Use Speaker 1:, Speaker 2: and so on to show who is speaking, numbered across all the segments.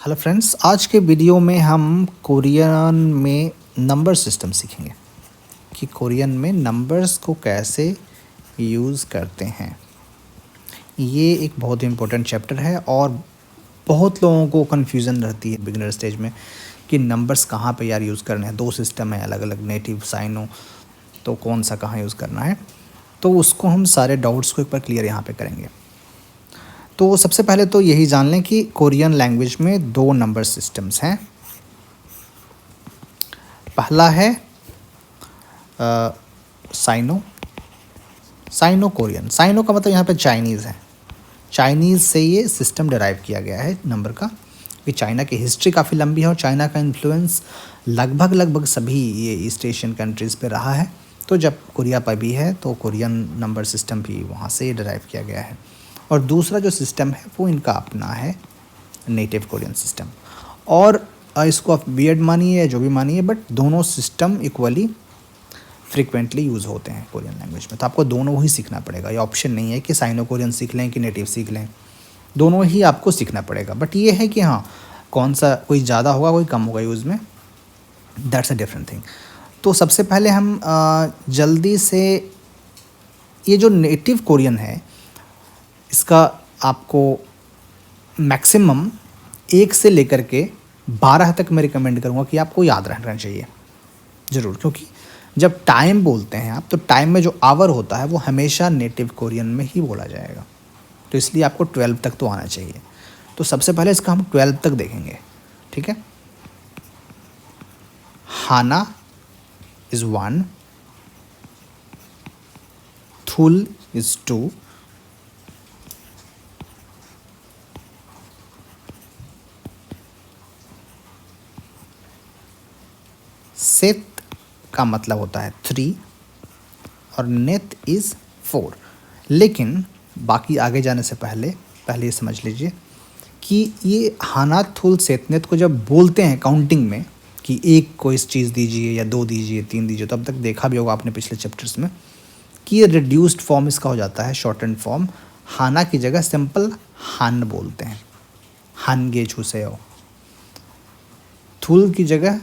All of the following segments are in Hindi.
Speaker 1: हेलो फ्रेंड्स, आज के वीडियो में हम कोरियन में नंबर सिस्टम सीखेंगे कि कोरियन में नंबर्स को कैसे यूज़ करते हैं। ये एक बहुत ही इम्पोर्टेंट चैप्टर है और बहुत लोगों को कन्फ्यूज़न रहती है बिगिनर स्टेज में कि नंबर्स कहाँ पे यार यूज़ करने हैं। दो सिस्टम है अलग अलग, नेटिव साइनो, तो कौन सा कहाँ यूज़ करना है। तो उसको हम सारे डाउट्स को एक बार क्लियर यहाँ पे करेंगे। तो सबसे पहले तो यही जान लें कि कोरियन लैंग्वेज में दो नंबर सिस्टम्स हैं। पहला है साइनो कोरियन। साइनो का मतलब यहाँ पे चाइनीज़ है। चाइनीज़ से ये सिस्टम डिराइव किया गया है नंबर का, कि चाइना की हिस्ट्री काफ़ी लंबी है और चाइना का इन्फ्लुएंस लगभग सभी ये ईस्ट एशियन कंट्रीज़ पे रहा है। तो जब कोरिया पर भी है तो कोरियन नंबर सिस्टम भी वहाँ से डिराइव किया गया है। और दूसरा जो सिस्टम है वो इनका अपना है, नेटिव कोरियन सिस्टम। और इसको आप वियर्ड मानिए या जो भी मानिए, बट दोनों सिस्टम इक्वली फ्रिक्वेंटली यूज़ होते हैं कोरियन लैंग्वेज में। तो आपको दोनों ही सीखना पड़ेगा। ये ऑप्शन नहीं है कि साइनो कोरियन सीख लें कि नेटिव सीख लें, दोनों ही आपको सीखना पड़ेगा। बट ये है कि हाँ, कौन सा कोई ज़्यादा होगा कोई कम होगा यूज़ में, दैट्स अ डिफरेंट थिंग। तो सबसे पहले हम जल्दी से ये जो नेटिव कोरियन है इसका आपको मैक्सिमम 1 से लेकर के 12 तक मैं रिकमेंड करूँगा कि आपको याद रहना चाहिए ज़रूर, क्योंकि जब टाइम बोलते हैं आप तो टाइम में जो आवर होता है वो हमेशा नेटिव कोरियन में ही बोला जाएगा। तो इसलिए आपको 12 तक तो आना चाहिए। तो सबसे पहले इसका हम 12 तक देखेंगे, ठीक है। हाना इज़ 1, थुल इज़ 2, सेत का मतलब होता है 3 और नेत इज़ 4। लेकिन बाकी आगे जाने से पहले ये समझ लीजिए कि ये हाना थुल सेतनेत को जब बोलते हैं काउंटिंग में कि एक को इस चीज़ दीजिए या 2 दीजिए 3 दीजिए, तो अब तक देखा भी होगा आपने पिछले चैप्टर्स में कि ये रिड्यूस्ड फॉर्म इसका हो जाता है, शॉर्टेंड फॉर्म। हाना की जगह सिंपल हान बोलते हैं, हान गे छू से हो। थुल की जगह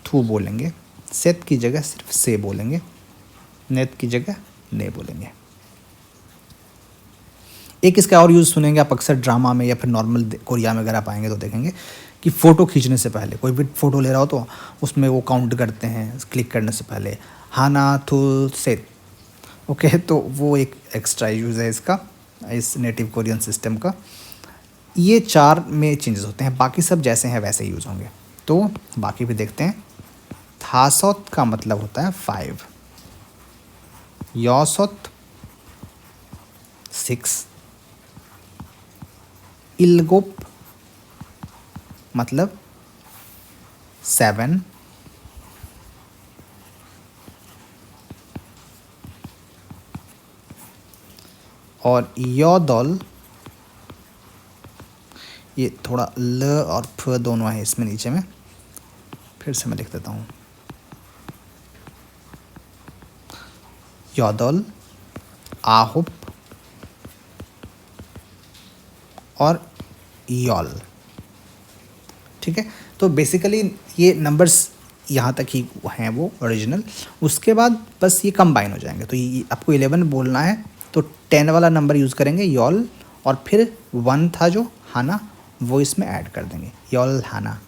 Speaker 1: थू बोलेंगे, सेत की जगह सिर्फ से बोलेंगे, नेत की जगह ने बोलेंगे। एक इसका और यूज़ सुनेंगे आप अक्सर ड्रामा में या फिर नॉर्मल कोरिया में अगर आप आएंगे तो देखेंगे कि फ़ोटो खींचने से पहले कोई भी फ़ोटो ले रहा हो तो उसमें वो काउंट करते हैं क्लिक करने से पहले, हाना थुल सेत। ओके, तो वो एक एक्स्ट्रा यूज़ है इसका, इस नेटिव कोरियन सिस्टम का। ये 4 में चेंजेस होते हैं, बाकी सब जैसे हैं वैसे यूज़ होंगे। तो बाकी भी देखते हैं। थासोत का मतलब होता है 5, योसोत 6, इल्गोप मतलब 7, और योदल, ये थोड़ा ल और फ दोनों है इसमें नीचे में, फिर से मैं लिख देता हूँ। योदल, आहुप और यॉल, ठीक है। तो बेसिकली ये नंबर्स यहाँ तक ही हैं वो ओरिजिनल। उसके बाद बस ये कंबाइन हो जाएंगे। तो ये आपको 11 बोलना है तो 10 वाला नंबर यूज़ करेंगे यॉल, और फिर 1 था जो हाना वो इसमें ऐड कर देंगे, यॉल हाना।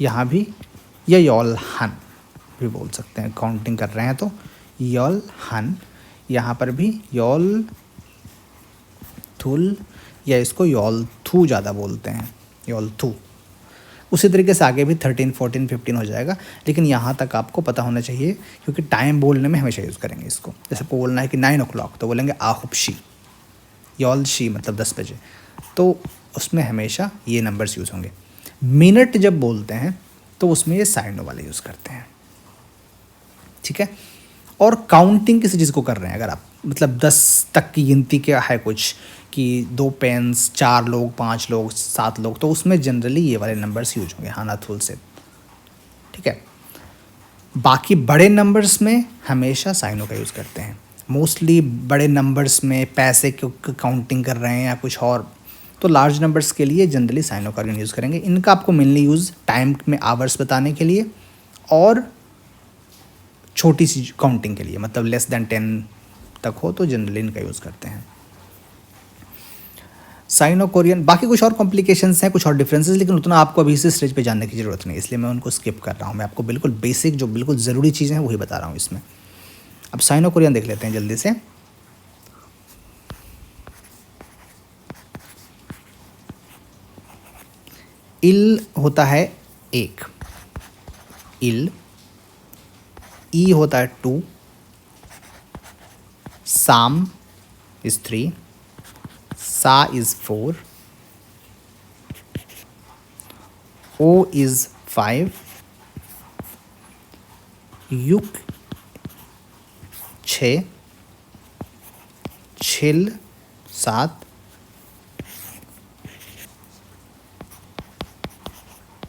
Speaker 1: यहाँ भी ये यॉल हन भी बोल सकते हैं, काउंटिंग कर रहे हैं तो यॉल हन। यहाँ पर भी यॉल थुल, या इसको यॉल थू ज़्यादा बोलते हैं, यॉल थू। उसी तरीके से आगे भी 13, 14, 15 हो जाएगा, लेकिन यहाँ तक आपको पता होना चाहिए क्योंकि टाइम बोलने में हमेशा यूज़ करेंगे इसको। जैसे आपको बोलना है कि 9 o'clock तो बोलेंगे आहुप शी, यॉल शी मतलब 10 बजे। तो उसमें हमेशा ये नंबर्स यूज़ होंगे। मिनट जब बोलते हैं तो उसमें ये साइनो वाले यूज़ करते हैं, ठीक है। और काउंटिंग किसी चीज़ को कर रहे हैं अगर आप, मतलब 10 तक की गिनती क्या है कुछ, कि 2 पेन्स, 4 लोग, 5 लोग, 7 लोग, तो उसमें जनरली ये वाले नंबर्स यूज होंगे, हाना थुल से, ठीक है। बाकी बड़े नंबर्स में हमेशा साइनों का यूज़ करते हैं। मोस्टली बड़े नंबर्स में पैसे की काउंटिंग कर रहे हैं या कुछ और तो लार्ज नंबर्स के लिए जनरली साइनो कोरियन यूज़ करेंगे। इनका आपको मेनली यूज़ टाइम में आवर्स बताने के लिए और छोटी सी काउंटिंग के लिए, मतलब लेस देन 10 तक हो तो जनरली इनका यूज़ करते हैं। साइनो कोरियन, बाकी कुछ और कॉम्प्लिकेशंस हैं, कुछ और डिफरेंसेस, लेकिन उतना आपको अभी इस स्टेज पे जानने की ज़रूरत नहीं, इसलिए मैं उनको स्किप कर रहा हूँ। मैं आपको बिल्कुल बेसिक जो बिल्कुल ज़रूरी चीज़ें हैं वही बता रहा हूँ इसमें। अब साइनो कोरियन देख लेते हैं जल्दी से। इल होता है एक, इल। ई होता है 2, साम इज़ 3, सा इज़ 4, ओ इज़ 5, युक 6, छिल 7,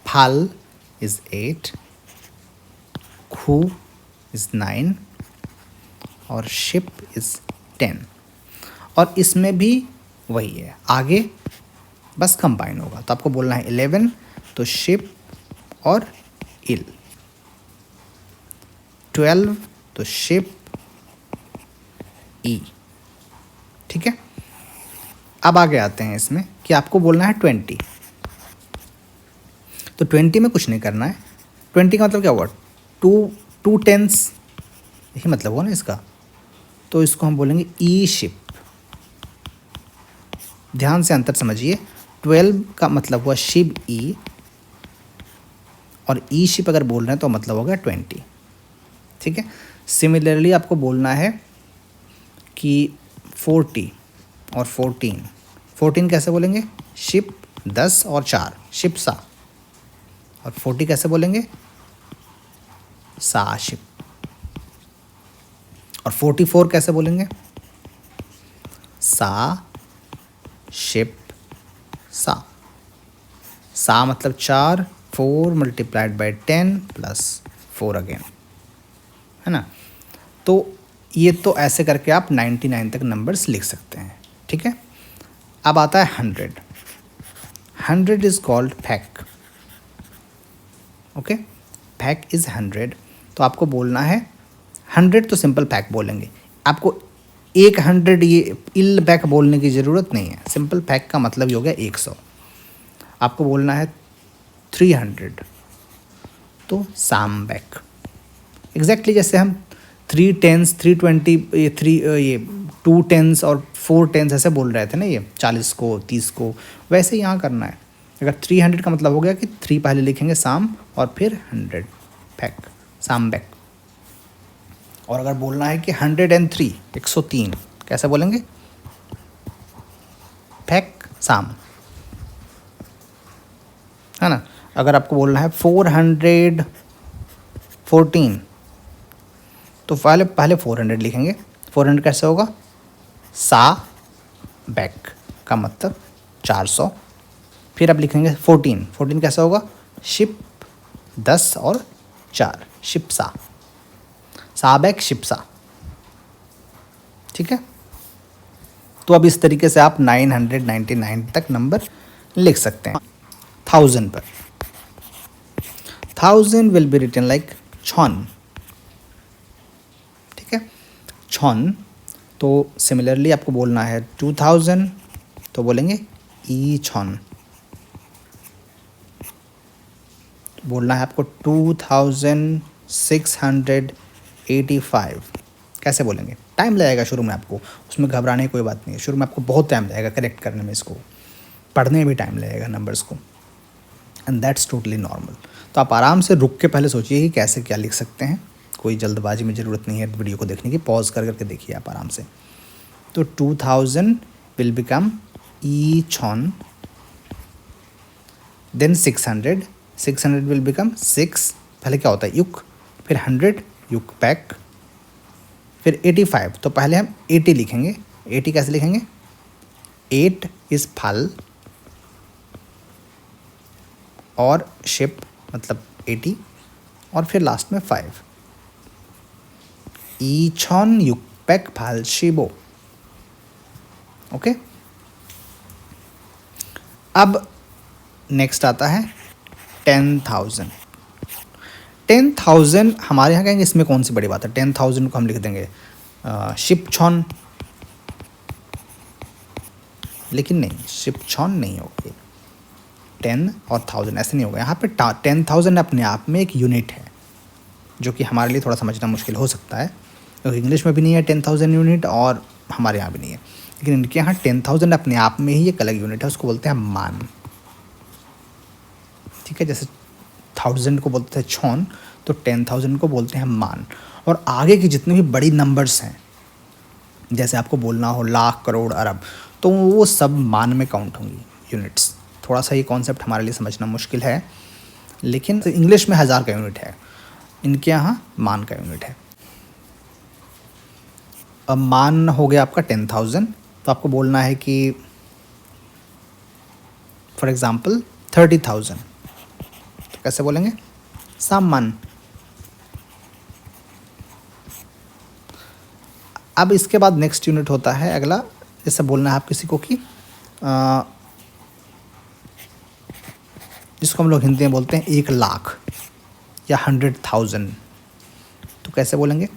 Speaker 1: फाल इज़ 8, खू इज़ 9 और शिप इज़ 10। और इसमें भी वही है, आगे बस कंबाइन होगा, तो आपको बोलना है 11, तो शिप और इल, 12 तो शिप ई। ठीक है, अब आगे आते हैं इसमें कि आपको बोलना है 20। तो 20 में कुछ नहीं करना है। 20 का मतलब क्या हुआ, 2 टेंस, यही मतलब हुआ ना इसका। तो इसको हम बोलेंगे ई शिप। ध्यान से अंतर समझिए, 12 का मतलब हुआ शिप ई, और ई शिप अगर बोल रहे हैं तो मतलब होगा 20। ठीक है, सिमिलरली आपको बोलना है कि 40 और 14। 14 कैसे बोलेंगे, शिप 10 और 4, शिप सा। और 40 कैसे बोलेंगे, सा शिप। और 44 कैसे बोलेंगे, सा शिप सा। सा मतलब 4, 4 मल्टीप्लाइड बाई 10 प्लस 4 अगेन, है ना। तो ये तो ऐसे करके आप 99 तक नंबर्स लिख सकते हैं। ठीक है, अब आता है 100। 100 is called fake. Okay, fake is 100। तो आपको बोलना है 100, तो सिंपल फैक बोलेंगे। आपको 100 ये इल बैक बोलने की ज़रूरत नहीं है। सिंपल फैक का मतलब ही हो गया 100। आपको बोलना है 300, तो साम बैक। एग्जैक्टली जैसे हम 3 टेंस, 320, ये 2 टेंस और 4 टेंस ऐसे बोल रहे थे ना, ये 40 को 30 को, वैसे ही यहाँ करना है। अगर 300 का मतलब हो गया कि 3 पहले लिखेंगे साम और फिर 100 फैक, साम बैक। और अगर बोलना है कि 103, 103 कैसे बोलेंगे, फैक साम, है ना। अगर आपको बोलना है 414, तो पहले 400 लिखेंगे। 400 कैसे होगा, सा बैक का मतलब 400। फिर आप लिखेंगे 14, 14 कैसे होगा, शिप 10 और 4, शिप्सा, सा बैक शिप्सा। ठीक है, तो अब इस तरीके से आप 999 तक नंबर लिख सकते हैं। 1000 पर 1000 विल बी रिटन लाइक छन। ठीक है, छन। तो सिमिलरली आपको बोलना है 2000, तो बोलेंगे ई छन। बोलना है आपको 2685, कैसे बोलेंगे। टाइम लगेगा शुरू में, आपको उसमें घबराने की कोई बात नहीं है। शुरू में आपको बहुत टाइम लगेगा करेक्ट करने में, इसको पढ़ने में भी टाइम लगेगा नंबर्स को, एंड दैट्स टोटली नॉर्मल। तो आप आराम से रुक के पहले सोचिए कि कैसे क्या लिख सकते हैं। कोई जल्दबाजी में ज़रूरत नहीं है वीडियो को देखने की, पॉज कर करके देखिए आप आराम से। तो 2000 विल बिकम ई छन, देन 600, 600 विल बिकम 6, पहले क्या होता है युक, फिर 100 युक पैक, फिर 85, तो पहले हम 80 लिखेंगे। 80 कैसे लिखेंगे, 8 इज़ फल और शिप मतलब 80, और फिर लास्ट में 5, ई छन युक पैक फाल शिबो। ओके, अब नेक्स्ट आता है 10,000। 10,000 हमारे यहाँ कहेंगे इसमें कौन सी बड़ी बात है, 10,000 को हम लिख देंगे शिपछॉन, लेकिन नहीं, शिपछॉन नहीं होगी, 10 और 1000 ऐसे नहीं होगा। यहाँ पे 10,000 अपने आप में एक यूनिट है, जो कि हमारे लिए थोड़ा समझना मुश्किल हो सकता है, क्योंकि इंग्लिश में भी नहीं है 10,000 यूनिट और हमारे यहाँ भी नहीं है, लेकिन इनके यहाँ 10,000 अपने आप में ही एक अलग यूनिट है, उसको बोलते हैं मान। ठीक है, जैसे 1000 को बोलते हैं छौन, तो 10,000 को बोलते हैं मान। और आगे की जितनी भी बड़ी नंबर्स हैं, जैसे आपको बोलना हो लाख, करोड़, अरब, तो वो सब मान में काउंट होंगी यूनिट्स। थोड़ा सा ये कॉन्सेप्ट हमारे लिए समझना मुश्किल है, लेकिन इंग्लिश में 1000 का यूनिट है, इनके यहाँ मान का यूनिट है। अब मान हो गया आपका 10,000, तो आपको बोलना है कि फॉर एग्ज़ाम्पल 30,000, तो कैसे बोलेंगे, सामान। अब इसके बाद नेक्स्ट यूनिट होता है अगला, जैसे बोलना है आप किसी को कि जिसको हम लोग हिंदी में बोलते हैं 1,00,000 या 100,000, तो कैसे बोलेंगे।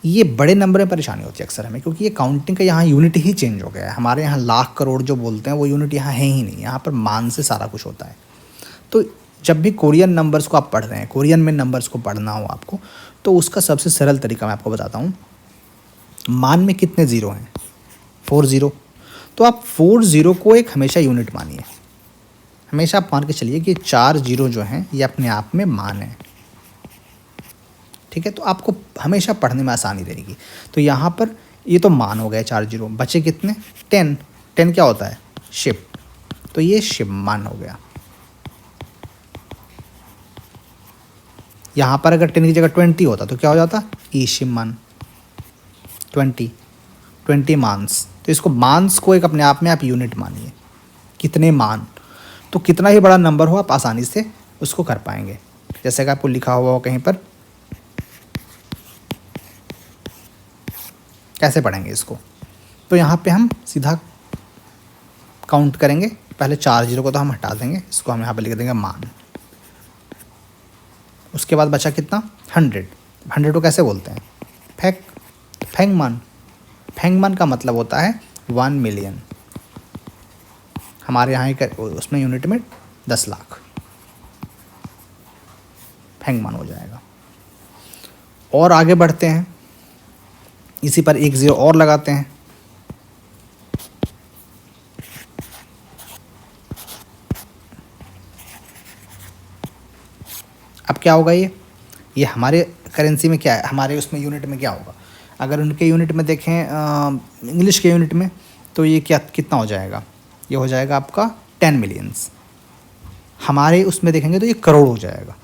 Speaker 1: ये बड़े नंबर में परेशानी होती है अक्सर हमें, क्योंकि ये काउंटिंग का यहाँ यूनिट ही चेंज हो गया है। हमारे यहाँ लाख, करोड़ जो बोलते हैं वो यूनिट यहाँ है ही नहीं, यहाँ पर मान से सारा कुछ होता है। तो जब भी कोरियन नंबर्स को आप पढ़ रहे हैं, कोरियन में नंबर्स को पढ़ना हो आपको, तो उसका सबसे सरल तरीका मैं आपको बताता हूँ। मान में कितने ज़ीरो हैं, 4 ज़ीरो, तो आप 4 ज़ीरो को एक हमेशा यूनिट मानिए। हमेशा आप मान के चलिए कि 4 ज़ीरो जो हैं ये अपने आप में मान है। ठीक है, तो आपको हमेशा पढ़ने में आसानी रहेगी। तो यहाँ पर ये तो मान हो गए 4 ज़ीरो, बचे कितने, 10। 10 क्या होता है, शिप, तो ये शिप मान हो गया। यहाँ पर अगर 10 की जगह 20 होता तो क्या हो जाता, ई शिप मान, 20 मान्स। तो इसको मान्स को एक अपने आप में आप यूनिट मानिए, कितने मान, तो कितना ही बड़ा नंबर हो आप आसानी से उसको कर पाएंगे। जैसे कि आपको लिखा हुआ हो कहीं पर, कैसे पढ़ेंगे इसको, तो यहाँ पे हम सीधा काउंट करेंगे। पहले 4 ज़ीरो को तो हम हटा देंगे, इसको हम यहाँ पे लिख देंगे मान। उसके बाद बचा कितना, 100। 100 को कैसे बोलते हैं, फेंगमान। फेंगमान का मतलब होता है 1 मिलियन। हमारे यहाँ उसमें यूनिट में 10 लाख फेंगमान हो जाएगा। और आगे बढ़ते हैं, इसी पर 1 ज़ीरो और लगाते हैं, अब क्या होगा, ये हमारे करेंसी में क्या है, हमारे उसमें यूनिट में क्या होगा। अगर उनके यूनिट में देखें इंग्लिश के यूनिट में, तो ये क्या कितना हो जाएगा, ये हो जाएगा आपका 10 मिलियंस। हमारे उसमें देखेंगे तो ये करोड़ हो जाएगा,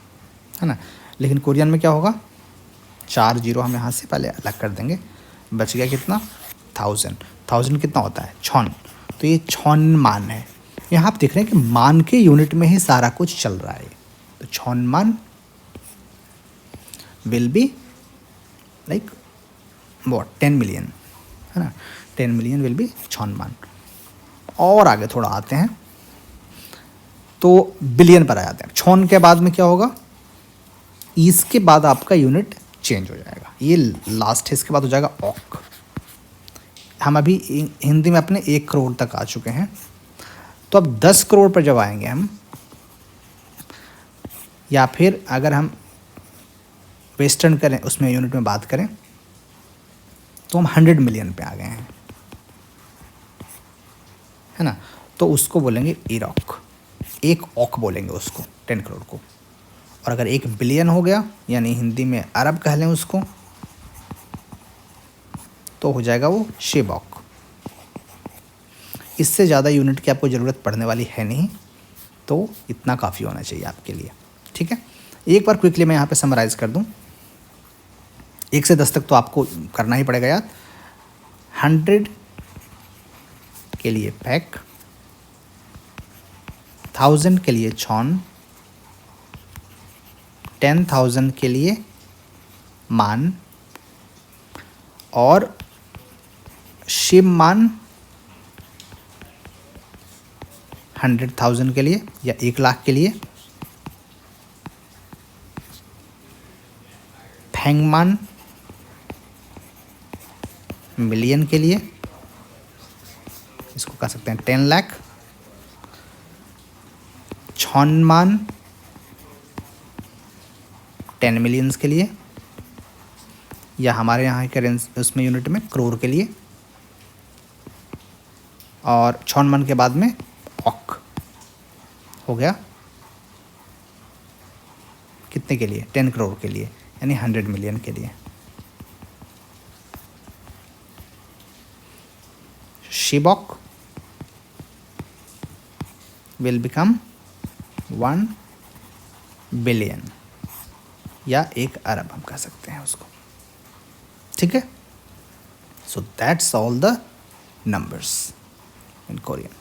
Speaker 1: है ना। लेकिन कोरियन में क्या होगा, 4 ज़ीरो हम यहाँ से पहले अलग कर देंगे, बच गया कितना, 1000। 1000 कितना होता है, छौन, तो ये छौन मान है। यहाँ आप देख रहे हैं कि मान के यूनिट में ही सारा कुछ चल रहा है। तो छौन मान will be like what, 10 million, है ना। 10 मिलियन विल बी छौन मान। और आगे थोड़ा आते हैं तो बिलियन पर आ जाते हैं। छौन के बाद में क्या होगा, इसके बाद आपका यूनिट चेंज हो जाएगा, ये लास्ट है, इसके बाद हो जाएगा ऑक। हम अभी हिंदी में अपने 1 करोड़ तक आ चुके हैं, तो अब 10 करोड़ पर जब आएंगे हम, या फिर अगर हम वेस्टर्न करें उसमें यूनिट में बात करें, तो हम 100 मिलियन पे आ गए हैं, है ना। तो उसको बोलेंगे इरॉक, 1 ऑक बोलेंगे उसको, 10 करोड़ को। और अगर 1 बिलियन हो गया, यानी हिंदी में अरब कह लें उसको, तो हो जाएगा वो शेबॉक। इससे ज़्यादा यूनिट की आपको ज़रूरत पड़ने वाली है नहीं, तो इतना काफ़ी होना चाहिए आपके लिए। ठीक है, एक बार क्विकली मैं यहाँ पे समराइज़ कर दूँ, 1 से 10 तक तो आपको करना ही पड़ेगा याद। 100 के लिए पैक, 1000 के लिए छौन, 10,000 के लिए मान, और शिव मान 100,000 के लिए या 1 लाख के लिए। फैंगमान मिलियन के लिए, इसको कह सकते हैं 10 लाख। छॉनमान 10 मिलियंस के लिए, या हमारे यहाँ के रेंज उसमें यूनिट में करोड़ के लिए। और छॉनमान के बाद में ऑक हो गया कितने के लिए? 10 करोड़ के लिए, यानी 100 मिलियन के लिए। शिबॉक विल बिकम 1 बिलियन या 1 अरब हम कह सकते हैं उसको, ठीक है। So that's all the numbers in Korean.